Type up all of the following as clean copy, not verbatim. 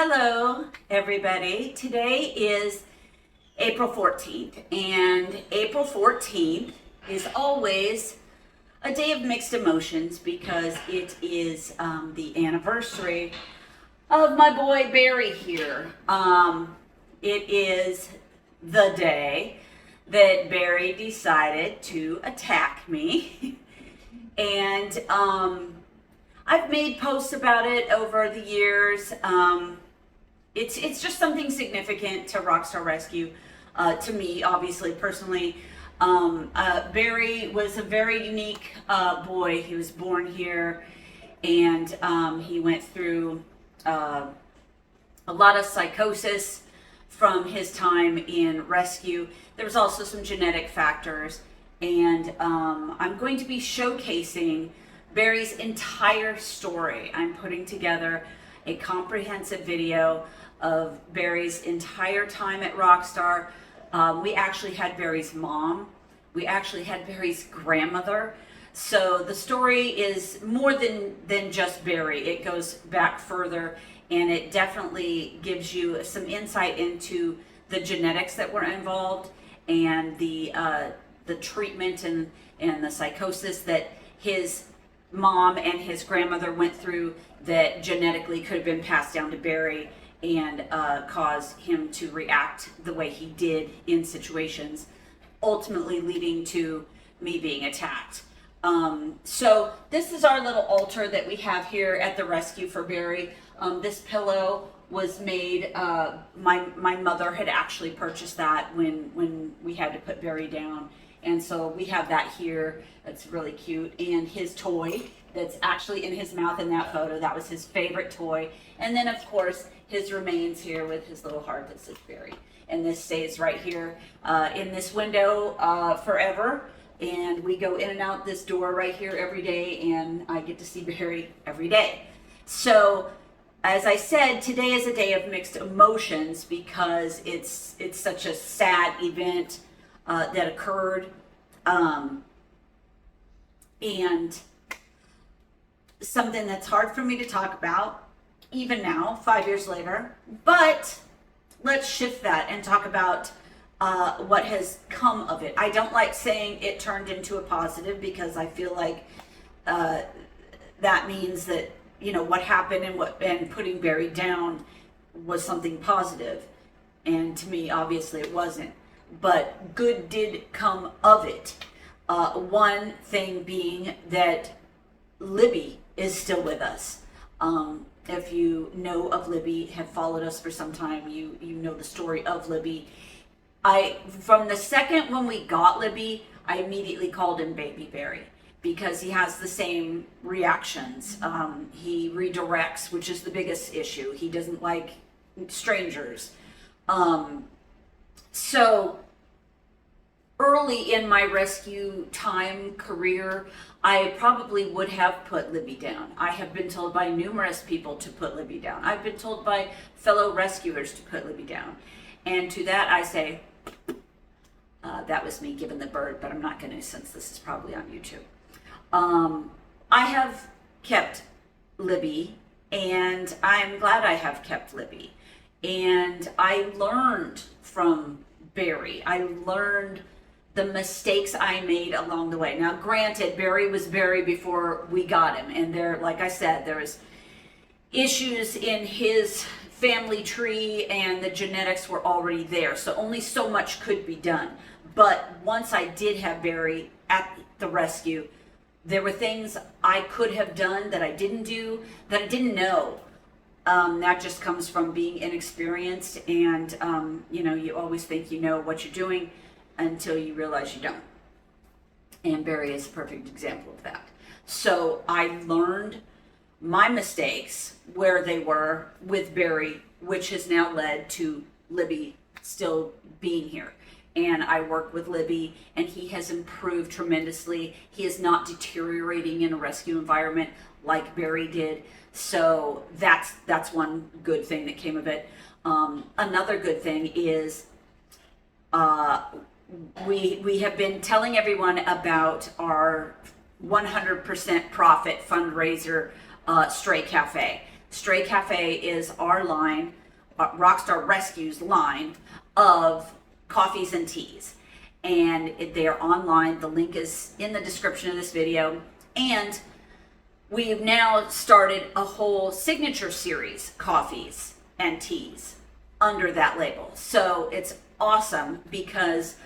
Hello, everybody. Today is April 14th, and April 14th is always a day of mixed emotions because it is the anniversary of my boy Beary here. It is the day that Beary decided to attack me, and I've made posts about it over the years. It's just something significant to Rockstar Rescue, to me, obviously, personally. Beary was a very unique boy. He was born here, and he went through a lot of psychosis from his time in rescue. There was also some genetic factors, and I'm going to be showcasing Beary's entire story. I'm putting together a comprehensive video of Beary's entire time at Rockstar. We actually had Beary's mom. We actually had Beary's grandmother. So the story is more than just Beary. It goes back further, and it definitely gives you some insight into the genetics that were involved and the treatment and the psychosis that his mom and his grandmother went through that genetically could have been passed down to Beary and caused him to react the way he did in situations, ultimately leading to me being attacked. So this is our little altar that we have here at the rescue for Beary. This pillow was made, my mother had actually purchased that when we had to put Beary down. And so we have that here. It's really cute. And his toy that's actually in his mouth in that photo, that was his favorite toy. And then of course his remains here with his little heart that says Beary. And this stays right here in this window forever. And we go in and out this door right here every day, and I get to see Beary every day. So as I said, today is a day of mixed emotions because it's such a sad event that occurred, and something that's hard for me to talk about even now, 5 years later. But let's shift that and talk about what has come of it. I don't like saying it turned into a positive because I feel like that means that, you know, what happened and putting Beary down was something positive, and to me obviously it wasn't. But good did come of it. One thing being that Libby is still with us. If you know of Libby, have followed us for some time, you know the story of Libby. From the second when we got Libby, I immediately called him Baby Beary because he has the same reactions. He redirects, which is the biggest issue. He doesn't like strangers. So early in my rescue time career, I probably would have put Libby down. I have been told by numerous people to put Libby down. I've been told by fellow rescuers to put Libby down. And to that I say, that was me giving the bird, but I'm not going to, since this is probably on YouTube. I have kept Libby, and I'm glad I have kept Libby. And I learned from Beary. I learned the mistakes I made along the way. Now, granted, Beary was Beary before we got him, and there, like I said, there was issues in his family tree, and the genetics were already there, so only so much could be done. But once I did have Beary at the rescue, there were things I could have done that I didn't do, that I didn't know. That just comes from being inexperienced, and you know, you always think you know what you're doing until you realize you don't. And Beary is a perfect example of that. So I learned my mistakes where they were with Beary, which has now led to Libby still being here. And I work with Libby, and he has improved tremendously. He is not deteriorating in a rescue environment like Beary did. So that's one good thing that came of it. Another good thing is we have been telling everyone about our 100% profit fundraiser, Stray Cafe. Stray Cafe is our line, Rockstar Rescue's line of coffees and teas. And they're online. The link is in the description of this video. And we've now started a whole signature series, coffees and teas, under that label. So it's awesome because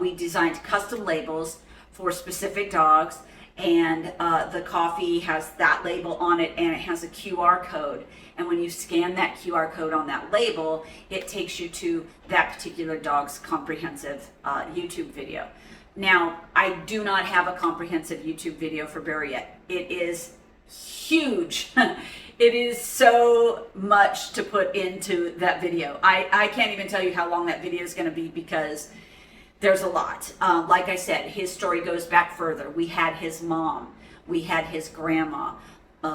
we designed custom labels for specific dogs, and the coffee has that label on it, and it has a QR code. And when you scan that QR code on that label, it takes you to that particular dog's comprehensive YouTube video. Now, I do not have a comprehensive YouTube video for Beary yet. It is huge. It is so much to put into that video. I can't even tell you how long that video is going to be because there's a lot. Like I said, his story goes back further. We had his mom. We had his grandma.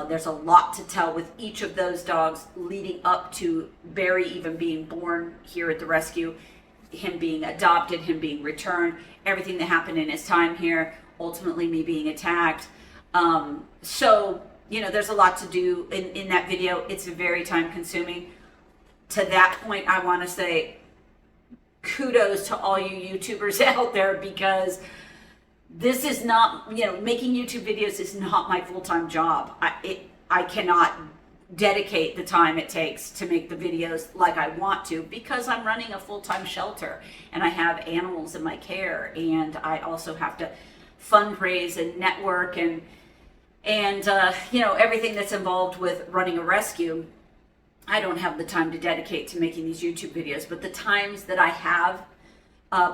There's a lot to tell with each of those dogs leading up to Beary even being born here at the rescue, him being adopted, him being returned, everything that happened in his time here, ultimately me being attacked. So, you know, there's a lot to do in that video. It's very time consuming. To that point, I want to say kudos to all you YouTubers out there, because this is not, you know, making YouTube videos is not my full-time job. I cannot dedicate the time it takes to make the videos like I want to, because I'm running a full-time shelter and I have animals in my care, and I also have to fundraise and network and you know, everything that's involved with running a rescue. I don't have the time to dedicate to making these YouTube videos, but the times that I have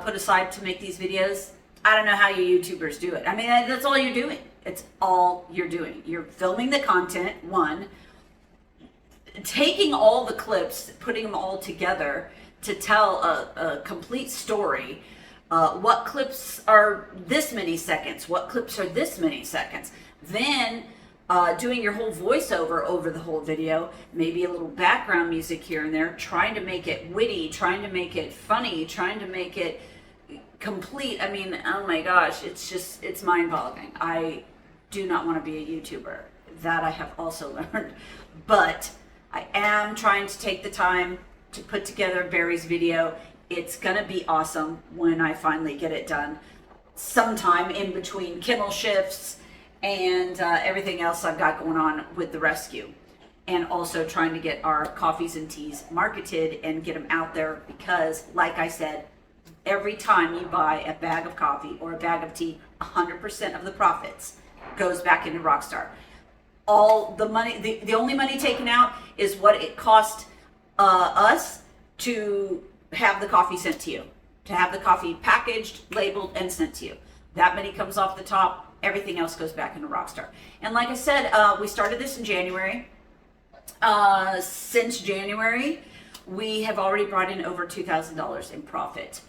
put aside to make these videos, I don't know how you YouTubers do it. I mean, that's all you're doing. It's all you're doing. You're filming the content, one, taking all the clips, putting them all together to tell a complete story. What clips are this many seconds? What clips are this many seconds? Then doing your whole voiceover over the whole video, maybe a little background music here and there, trying to make it witty, trying to make it funny, trying to make it complete. I mean, oh my gosh, it's mind-boggling. I do not want to be a YouTuber. That I have also learned. But I am trying to take the time to put together Beary's video. It's gonna be awesome when I finally get it done, sometime in between kennel shifts and everything else I've got going on with the rescue, and also trying to get our coffees and teas marketed and get them out there, because like I said, every time you buy a bag of coffee or a bag of tea, 100% of the profits goes back into Rockstar. All the money, the only money taken out is what it cost us to have the coffee sent to you, to have the coffee packaged, labeled, and sent to you. That money comes off the top. Everything else goes back into Rockstar. And like I said, we started this in January. Since January, we have already brought in over $2,000 in profit.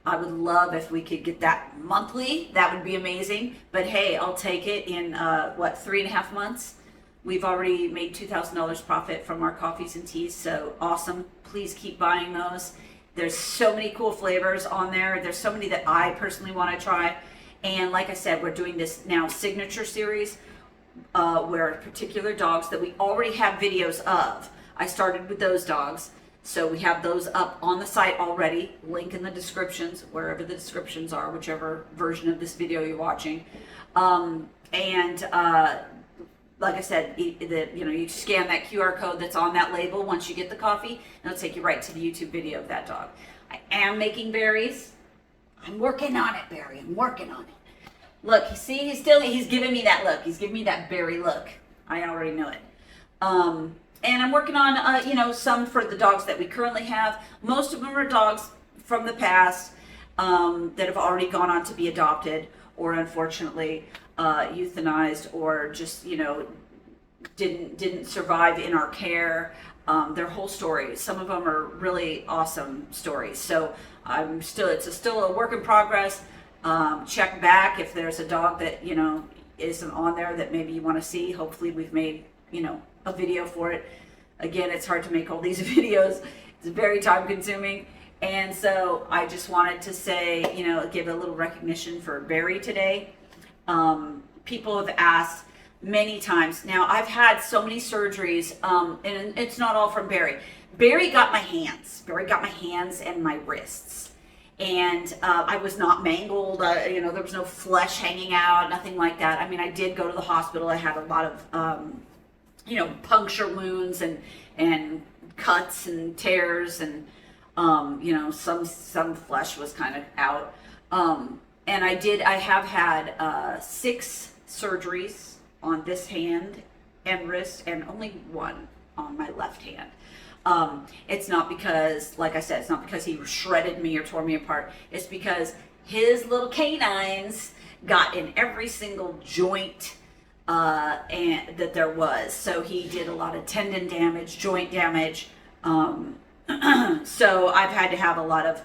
I would love if we could get that monthly. That would be amazing. But hey, I'll take it in, 3.5 months. We've already made $2,000 profit from our coffees and teas. So awesome. Please keep buying those. There's so many cool flavors on there. There's so many that I personally want to try. And like I said, we're doing this now signature series where particular dogs that we already have videos of. I started with those dogs. So we have those up on the site already. Link in the descriptions, wherever the descriptions are, whichever version of this video you're watching. Like I said, you scan that QR code that's on that label once you get the coffee, and it'll take you right to the YouTube video of that dog. I am making berries. I'm working on it, Beary. I'm working on it. Look, you see, he's giving me that look. He's giving me that Beary look. I already know it. And I'm working on, some for the dogs that we currently have. Most of them are dogs from the past that have already gone on to be adopted, or unfortunately euthanized, or just, didn't survive in our care. Their whole stories. Some of them are really awesome stories. So it's still a work in progress. Check back if there's a dog that, isn't on there that maybe you want to see. Hopefully we've made, a video for it. Again, it's hard to make all these videos. It's very time consuming. And so I just wanted to say, give a little recognition for Beary today. People have asked, many times. Now, I've had so many surgeries, and it's not all from Beary. Beary got my hands. Beary got my hands and my wrists. And I was not mangled. There was no flesh hanging out, nothing like that. I mean, I did go to the hospital. I had a lot of, puncture wounds and cuts and tears, and some flesh was kind of out. And I have had 6 surgeries on this hand and wrist, and only 1 on my left hand. It's not because, like I said, it's not because he shredded me or tore me apart. It's because his little canines got in every single joint and that there was. So he did a lot of tendon damage, joint damage. So I've had to have a lot of,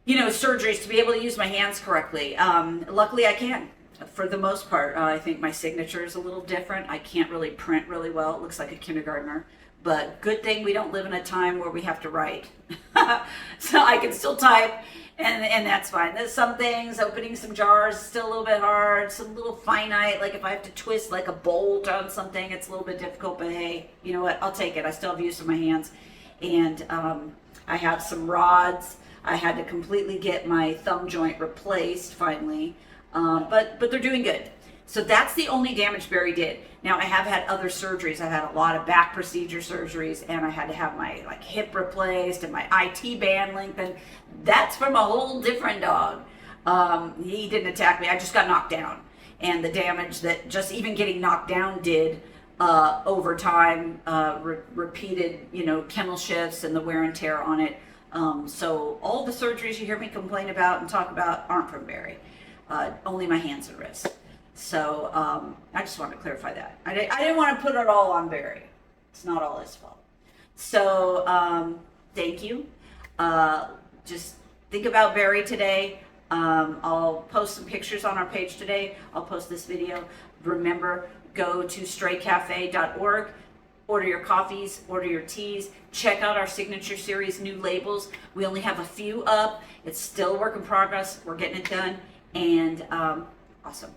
surgeries to be able to use my hands correctly. Luckily I can, for the most part. I think my signature is a little different. I can't really print really well. It looks like a kindergartner. But good thing we don't live in a time where we have to write. So I can still type, and that's fine. There's some things, opening some jars is still a little bit hard. Some little finite, like if I have to twist like a bolt on something, it's a little bit difficult. But hey, you know what? I'll take it. I still have use of my hands. And I have some rods. I had to completely get my thumb joint replaced finally. But they're doing good. So that's the only damage Beary did. Now, I have had other surgeries. I've had a lot of back procedure surgeries, and I had to have my hip replaced and my IT band lengthened. That's from a whole different dog. He didn't attack me. I just got knocked down. And the damage that just even getting knocked down did over time, repeated, kennel shifts and the wear and tear on it. So all the surgeries you hear me complain about and talk about aren't from Beary. Only my hands and wrists. So I just wanted to clarify that. I didn't want to put it all on Beary. It's not all his fault. So thank you. Just think about Beary today. I'll post some pictures on our page today. I'll post this video. Remember, go to straycafe.org. Order your coffees, order your teas. Check out our signature series new labels. We only have a few up. It's still a work in progress. We're getting it done. And awesome.